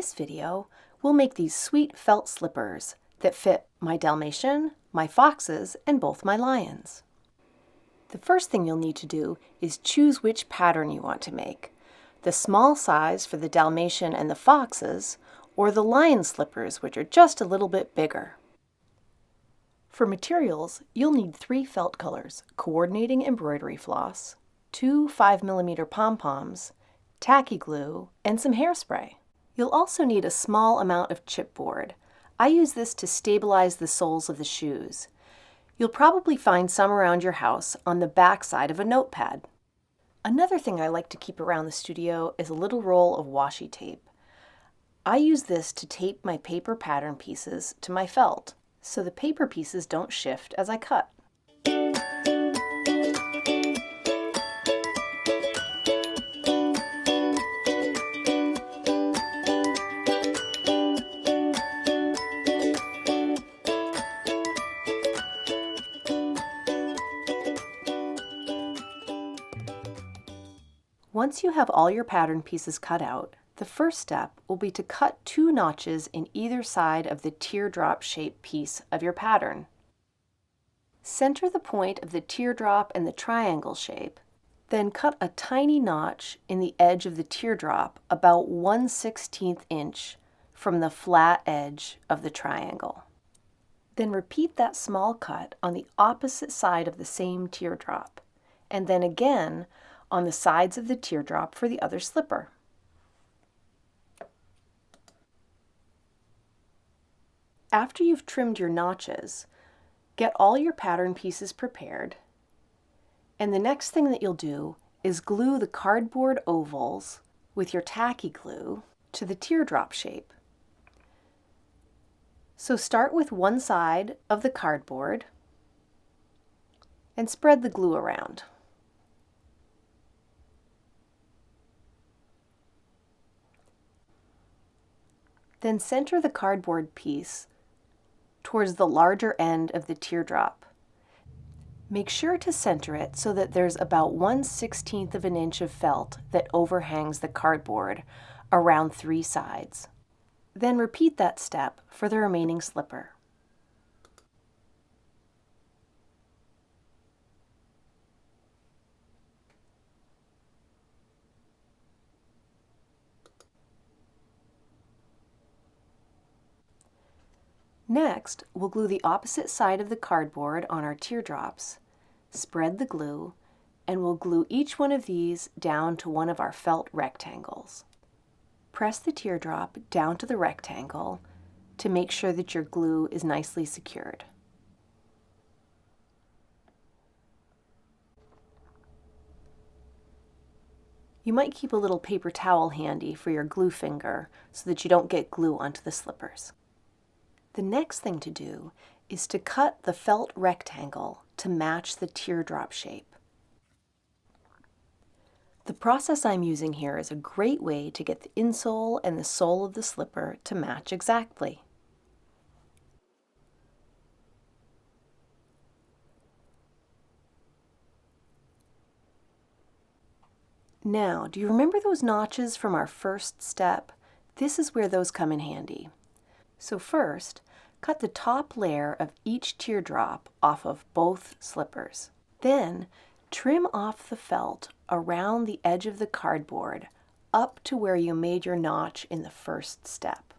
this video, we'll make these sweet felt slippers that fit my Dalmatian, my foxes, and both my lions. The first thing you'll need to do is choose which pattern you want to make. The small size for the Dalmatian and the foxes, or the lion slippers, which are just a little bit bigger. For materials, you'll need 3 felt colors, coordinating embroidery floss, 2 5mm pom-poms, tacky glue, and some hairspray. You'll also need a small amount of chipboard. I use this to stabilize the soles of the shoes. You'll probably find some around your house on the back side of a notepad. Another thing I like to keep around the studio is a little roll of washi tape. I use this to tape my paper pattern pieces to my felt, so the paper pieces don't shift as I cut. Once you have all your pattern pieces cut out, the first step will be to cut 2 notches in either side of the teardrop shaped piece of your pattern. Center the point of the teardrop and the triangle shape, then cut a tiny notch in the edge of the teardrop about 1/16 inch from the flat edge of the triangle. Then repeat that small cut on the opposite side of the same teardrop, and then again on the sides of the teardrop for the other slipper. After you've trimmed your notches, get all your pattern pieces prepared, and the next thing that you'll do is glue the cardboard ovals with your tacky glue to the teardrop shape. So start with one side of the cardboard and spread the glue around. Then center the cardboard piece towards the larger end of the teardrop. Make sure to center it so that there's about 1/16 of an inch of felt that overhangs the cardboard around 3 sides. Then repeat that step for the remaining slipper. Next, we'll glue the opposite side of the cardboard on our teardrops, spread the glue, and we'll glue each one of these down to one of our felt rectangles. Press the teardrop down to the rectangle to make sure that your glue is nicely secured. You might keep a little paper towel handy for your glue finger so that you don't get glue onto the slippers. The next thing to do is to cut the felt rectangle to match the teardrop shape. The process I'm using here is a great way to get the insole and the sole of the slipper to match exactly. Now, do you remember those notches from our first step? This is where those come in handy. So first, cut the top layer of each teardrop off of both slippers. Then, trim off the felt around the edge of the cardboard up to where you made your notch in the first step.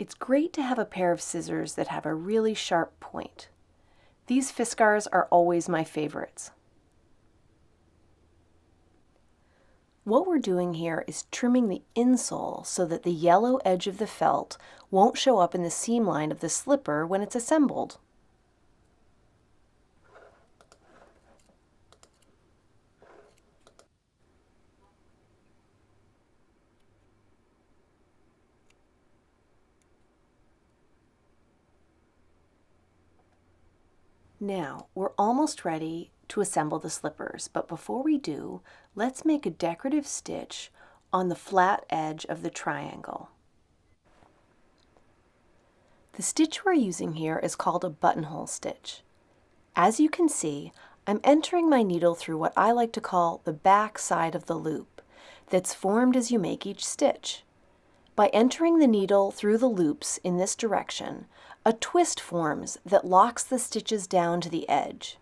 It's great to have a pair of scissors that have a really sharp point. These Fiskars are always my favorites. What we're doing here is trimming the insole so that the yellow edge of the felt won't show up in the seam line of the slipper when it's assembled. Now, we're almost ready to assemble the slippers, but before we do, let's make a decorative stitch on the flat edge of the triangle. The stitch we're using here is called a buttonhole stitch. As you can see, I'm entering my needle through what I like to call the back side of the loop, that's formed as you make each stitch. By entering the needle through the loops in this direction, a twist forms that locks the stitches down to the edge.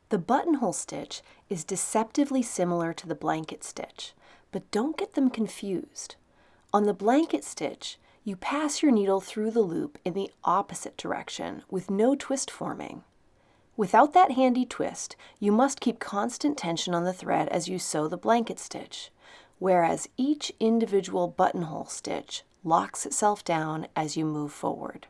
The buttonhole stitch is deceptively similar to the blanket stitch, but don't get them confused. On the blanket stitch, you pass your needle through the loop in the opposite direction with no twist forming. Without that handy twist, you must keep constant tension on the thread as you sew the blanket stitch, whereas each individual buttonhole stitch locks itself down as you move forward.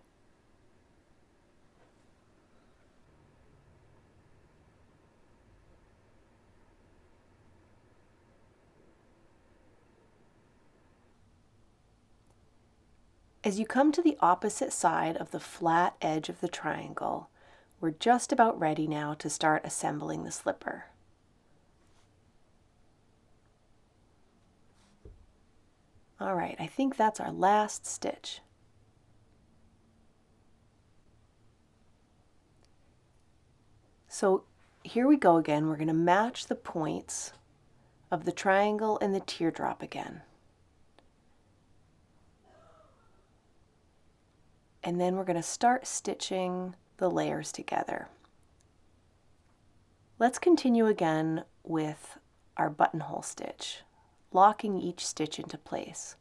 As you come to the opposite side of the flat edge of the triangle, we're just about ready now to start assembling the slipper. All right, I think that's our last stitch. So here we go again. We're going to match the points of the triangle and the teardrop again. And then we're going to start stitching the layers together. Let's continue again with our buttonhole stitch, locking each stitch into place.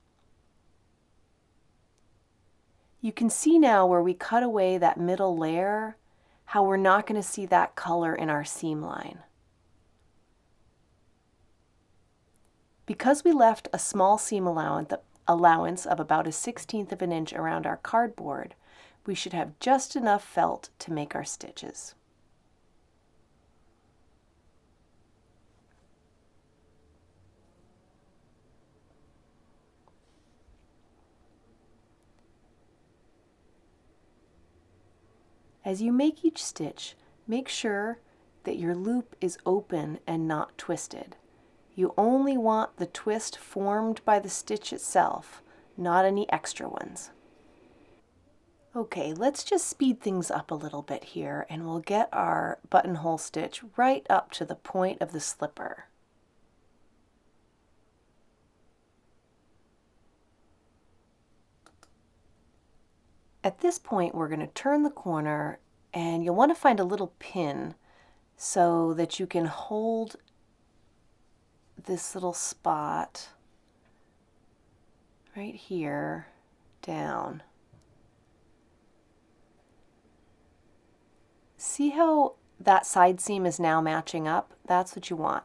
You can see now where we cut away that middle layer, how we're not going to see that color in our seam line. Because we left a small seam allowance of about 1/16 of an inch around our cardboard, we should have just enough felt to make our stitches. As you make each stitch, make sure that your loop is open and not twisted. You only want the twist formed by the stitch itself, not any extra ones. Okay, let's just speed things up a little bit here and we'll get our buttonhole stitch right up to the point of the slipper. At this point, we're going to turn the corner and you'll want to find a little pin so that you can hold this little spot right here down. See how that side seam is now matching up? That's what you want.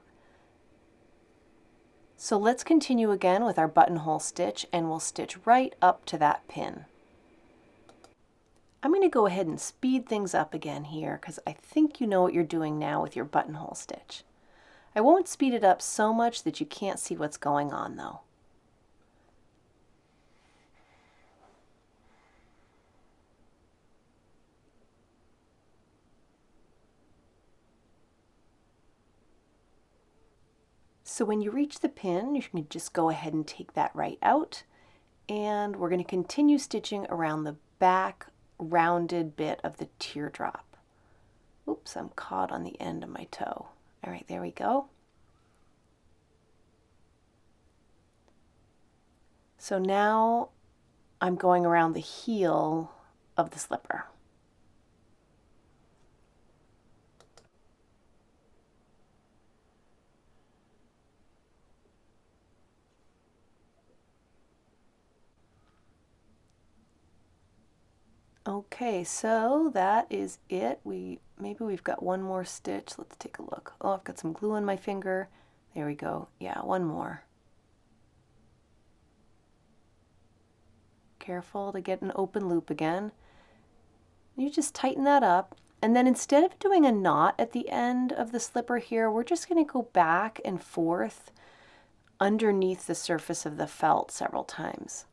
So let's continue again with our buttonhole stitch and we'll stitch right up to that pin. I'm going to go ahead and speed things up again here because I think you know what you're doing now with your buttonhole stitch. I won't speed it up so much that you can't see what's going on though. So when you reach the pin, you can just go ahead and take that right out, and we're going to continue stitching around the back rounded bit of the teardrop. Oops, I'm caught on the end of my toe. All right, there we go. So now I'm going around the heel of the slipper. Okay, so that is it. Maybe we've got one more stitch. Let's take a look. Oh, I've got some glue on my finger. There we go. Yeah, one more. Careful to get an open loop again. You just tighten that up. And then instead of doing a knot at the end of the slipper here, we're just going to go back and forth underneath the surface of the felt several times.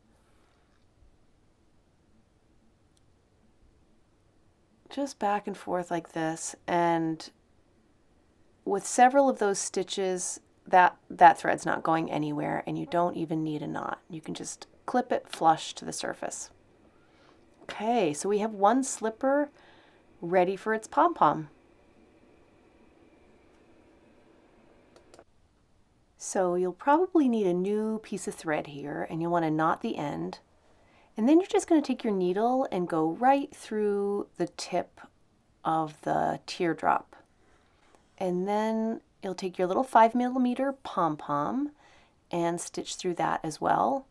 Just back and forth like this, and with several of those stitches, that thread's not going anywhere and you don't even need a knot. You can just clip it flush to the surface. Okay, so we have one slipper ready for its pom-pom. So you'll probably need a new piece of thread here, and you'll want to knot the end. And then you're just going to take your needle and go right through the tip of the teardrop. And then you'll take your little 5mm pom-pom and stitch through that as well.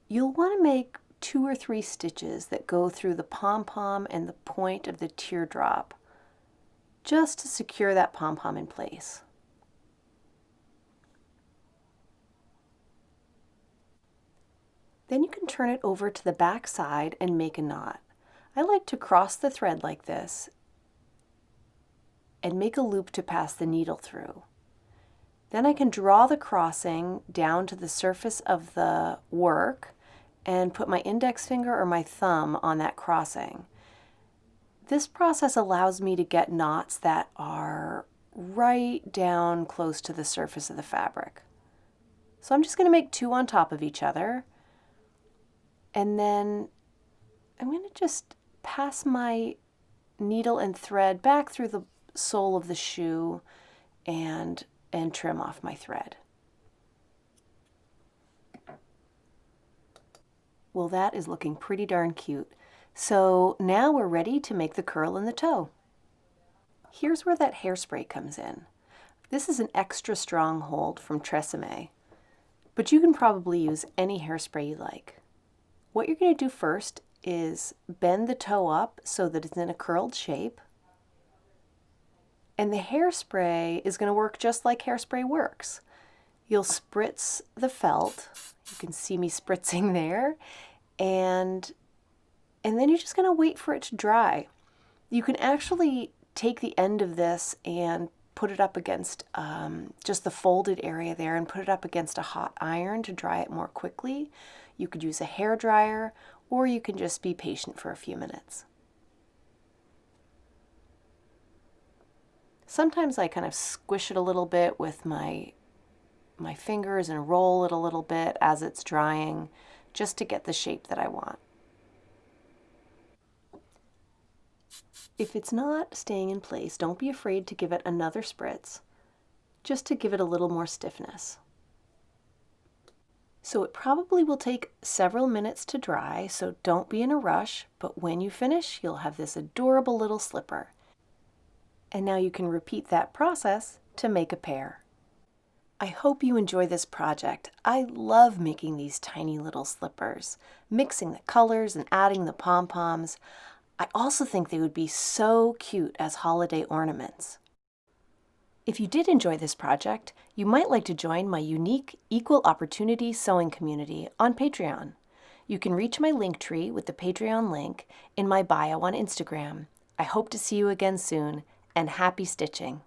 You'll want to make 2 or 3 stitches that go through the pom-pom and the point of the teardrop, just to secure that pom-pom in place. Then you can turn it over to the back side and make a knot. I like to cross the thread like this and make a loop to pass the needle through. Then I can draw the crossing down to the surface of the work and put my index finger or my thumb on that crossing. This process allows me to get knots that are right down close to the surface of the fabric. So I'm just going to make 2 on top of each other. And then I'm going to just pass my needle and thread back through the sole of the shoe and trim off my thread. Well, that is looking pretty darn cute. So now we're ready to make the curl in the toe. Here's where that hairspray comes in. This is an extra strong hold from Tresemme, but you can probably use any hairspray you like. What you're going to do first is bend the toe up so that it's in a curled shape. And the hairspray is going to work just like hairspray works. You'll spritz the felt. You can see me spritzing there. And then you're just going to wait for it to dry. You can actually take the end of this and put it up against just the folded area there and put it up against a hot iron to dry it more quickly. You could use a hair dryer, or you can just be patient for a few minutes. Sometimes I kind of squish it a little bit with my fingers and roll it a little bit as it's drying, just to get the shape that I want. If it's not staying in place, don't be afraid to give it another spritz, just to give it a little more stiffness. So it probably will take several minutes to dry, so don't be in a rush, but when you finish, you'll have this adorable little slipper. And now you can repeat that process to make a pair. I hope you enjoy this project. I love making these tiny little slippers, mixing the colors and adding the pom-poms. I also think they would be so cute as holiday ornaments. If you did enjoy this project, you might like to join my unique equal opportunity sewing community on Patreon. You can reach my link tree with the Patreon link in my bio on Instagram. I hope to see you again soon, and happy stitching!